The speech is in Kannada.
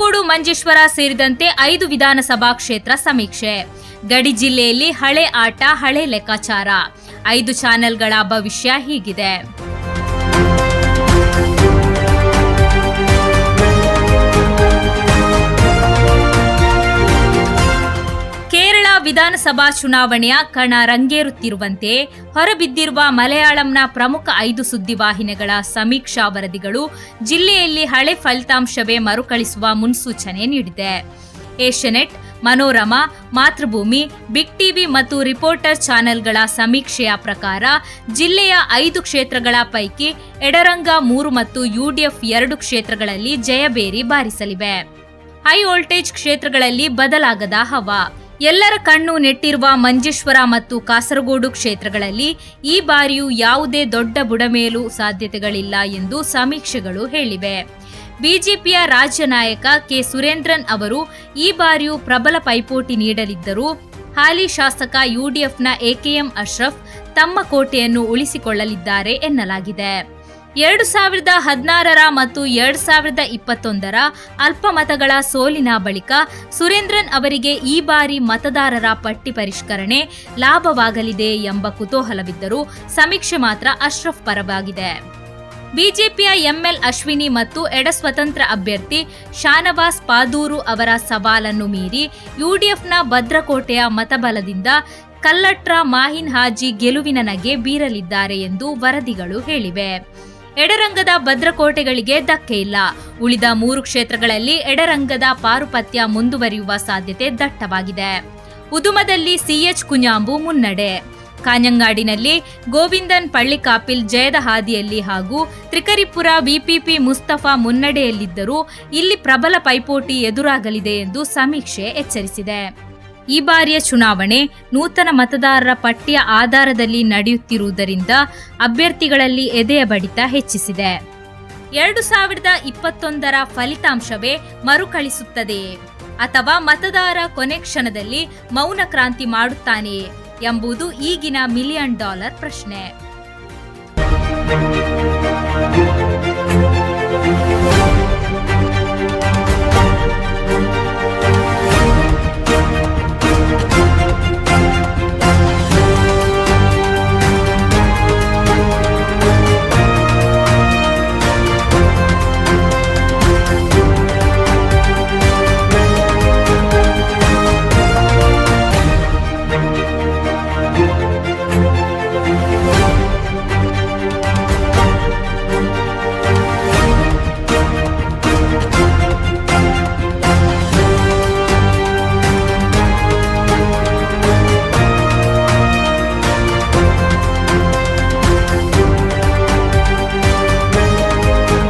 ಕಾಸರಗೋಡು ಮಂಜೇಶ್ವರ ಸೇರಿದಂತೆ 5 ವಿಧಾನಸಭಾ ಕ್ಷೇತ್ರ ಸಮೀಕ್ಷೆ. ಗಡಿ ಜಿಲ್ಲೆಯಲ್ಲಿ ಹಳೆ ಆಟ, ಹಳೆ ಲೆಕ್ಕಾಚಾರ. 5 ಚಾನೆಲ್ಗಳ ಭವಿಷ್ಯ ಹೀಗಿದೆ. ಕೇರಳ ವಿಧಾನಸಭಾ ಚುನಾವಣೆಯ ಕಣ ರಂಗೇರುತ್ತಿರುವಂತೆ ಹೊರಬಿದ್ದಿರುವ ಮಲಯಾಳಂನ ಪ್ರಮುಖ 5 ಸುದ್ದಿವಾಹಿನಿಗಳ ಸಮೀಕ್ಷಾ ವರದಿಗಳು ಜಿಲ್ಲೆಯಲ್ಲಿ ಹಳೆ ಫಲಿತಾಂಶವೇ ಮರುಕಳಿಸುವ ಮುನ್ಸೂಚನೆ ನೀಡಿದೆ. ಏಷ್ಯಾನೆಟ್, ಮನೋರಮಾ, ಮಾತೃಭೂಮಿ, ಬಿಗ್ ಟಿವಿ ಮತ್ತು ರಿಪೋರ್ಟರ್ ಚಾನೆಲ್ಗಳ ಸಮೀಕ್ಷೆಯ ಪ್ರಕಾರ ಜಿಲ್ಲೆಯ 5 ಕ್ಷೇತ್ರಗಳ ಪೈಕಿ ಎಡರಂಗ 3 ಮತ್ತು ಯುಡಿಎಫ್ 2 ಕ್ಷೇತ್ರಗಳಲ್ಲಿ ಜಯಬೇರಿ ಬಾರಿಸಲಿವೆ. ಹೈ ವೋಲ್ಟೇಜ್ ಕ್ಷೇತ್ರಗಳಲ್ಲಿ ಬದಲಾಗದ ಹವಾ. ಎಲ್ಲರ ಕಣ್ಣು ನೆಟ್ಟಿರುವ ಮಂಜೇಶ್ವರ ಮತ್ತು ಕಾಸರಗೋಡು ಕ್ಷೇತ್ರಗಳಲ್ಲಿ ಈ ಬಾರಿಯೂ ಯಾವುದೇ ದೊಡ್ಡ ಬುಡಮೇಲು ಸಾಧ್ಯತೆಗಳಿಲ್ಲ ಎಂದು ಸಮೀಕ್ಷೆಗಳು ಹೇಳಿವೆ. ಬಿಜೆಪಿಯ ರಾಜ್ಯ ನಾಯಕ ಕೆ ಸುರೇಂದ್ರನ್ ಅವರು ಈ ಬಾರಿಯೂ ಪ್ರಬಲ ಪೈಪೋಟಿ ನೀಡಲಿದ್ದರೂ ಹಾಲಿ ಶಾಸಕ ಯುಡಿಎಫ್ನ ಎಕೆಎಂ ಅಶ್ರಫ್ ತಮ್ಮ ಕೋಟೆಯನ್ನು ಉಳಿಸಿಕೊಳ್ಳಲಿದ್ದಾರೆ ಎನ್ನಲಾಗಿದೆ. 2016 ಮತ್ತು 2021 ಅಲ್ಪಮತಗಳ ಸೋಲಿನ ಬಳಿಕ ಸುರೇಂದ್ರನ್ ಅವರಿಗೆ ಈ ಬಾರಿ ಮತದಾರರ ಪಟ್ಟಿ ಪರಿಷ್ಕರಣೆ ಲಾಭವಾಗಲಿದೆ ಎಂಬ ಕುತೂಹಲವಿದ್ದರೂ ಸಮೀಕ್ಷೆ ಮಾತ್ರ ಅಶ್ರಫ್ ಪರವಾಗಿದೆ. ಬಿಜೆಪಿಯ ಎಂಎಲ್ ಅಶ್ವಿನಿ ಮತ್ತು ಎಡ ಸ್ವತಂತ್ರ ಅಭ್ಯರ್ಥಿ ಶಾನವಾಸ್ ಪಾದೂರು ಅವರ ಸವಾಲನ್ನು ಮೀರಿ ಯುಡಿಎಫ್ನ ಭದ್ರಕೋಟೆಯ ಮತಬಲದಿಂದ ಕಲ್ಲಟ್ರ ಮಾಹಿನ್ ಹಾಜಿ ಗೆಲುವಿನ ನಗೆ ಬೀರಲಿದ್ದಾರೆ ಎಂದು ವರದಿಗಳು ಹೇಳಿವೆ. ಎಡರಂಗದ ಭದ್ರಕೋಟೆಗಳಿಗೆ ಧಕ್ಕೆಯಿಲ್ಲ. ಉಳಿದ 3 ಕ್ಷೇತ್ರಗಳಲ್ಲಿ ಎಡರಂಗದ ಪಾರುಪತ್ಯ ಮುಂದುವರಿಯುವ ಸಾಧ್ಯತೆ ದಟ್ಟವಾಗಿದೆ. ಉದುಮದಲ್ಲಿ ಸಿಎಚ್ ಕುഞ്ഞാമ്പು ಮುನ್ನಡೆ. ಕಾಞಂಗಾಡಿನಲ್ಲಿ ಗೋವಿಂದನ್ ಪಳ್ಳಿಕಾಪಿಲ್ ಜಯದ ಹಾದಿಯಲ್ಲಿ ಹಾಗೂ ತ್ರಿಕರಿಪುರ ವಿಪಿಪಿ ಮುಸ್ತಫಾ ಮುನ್ನಡೆಯಲ್ಲಿದ್ದರೂ ಇಲ್ಲಿ ಪ್ರಬಲ ಪೈಪೋಟಿ ಎದುರಾಗಲಿದೆ ಎಂದು ಸಮೀಕ್ಷೆ ಎಚ್ಚರಿಸಿದೆ. ಈ ಬಾರಿಯ ಚುನಾವಣೆ ನೂತನ ಮತದಾರರ ಪಟ್ಟಿಯ ಆಧಾರದಲ್ಲಿ ನಡೆಯುತ್ತಿರುವುದರಿಂದ ಅಭ್ಯರ್ಥಿಗಳಲ್ಲಿ ಎದೆಯ ಬಡಿತ ಹೆಚ್ಚಿಸಿದೆ. 2021 ಫಲಿತಾಂಶವೇ ಮರುಕಳಿಸುತ್ತದೆಯೇ ಅಥವಾ ಮತದಾರ ಕೊನೆ ಕ್ಷಣದಲ್ಲಿ ಮೌನ ಕ್ರಾಂತಿ ಮಾಡುತ್ತಾನೆಯೇ ಎಂಬುದು ಈಗಿನ $1 ಮಿಲಿಯನ್ ಪ್ರಶ್ನೆ.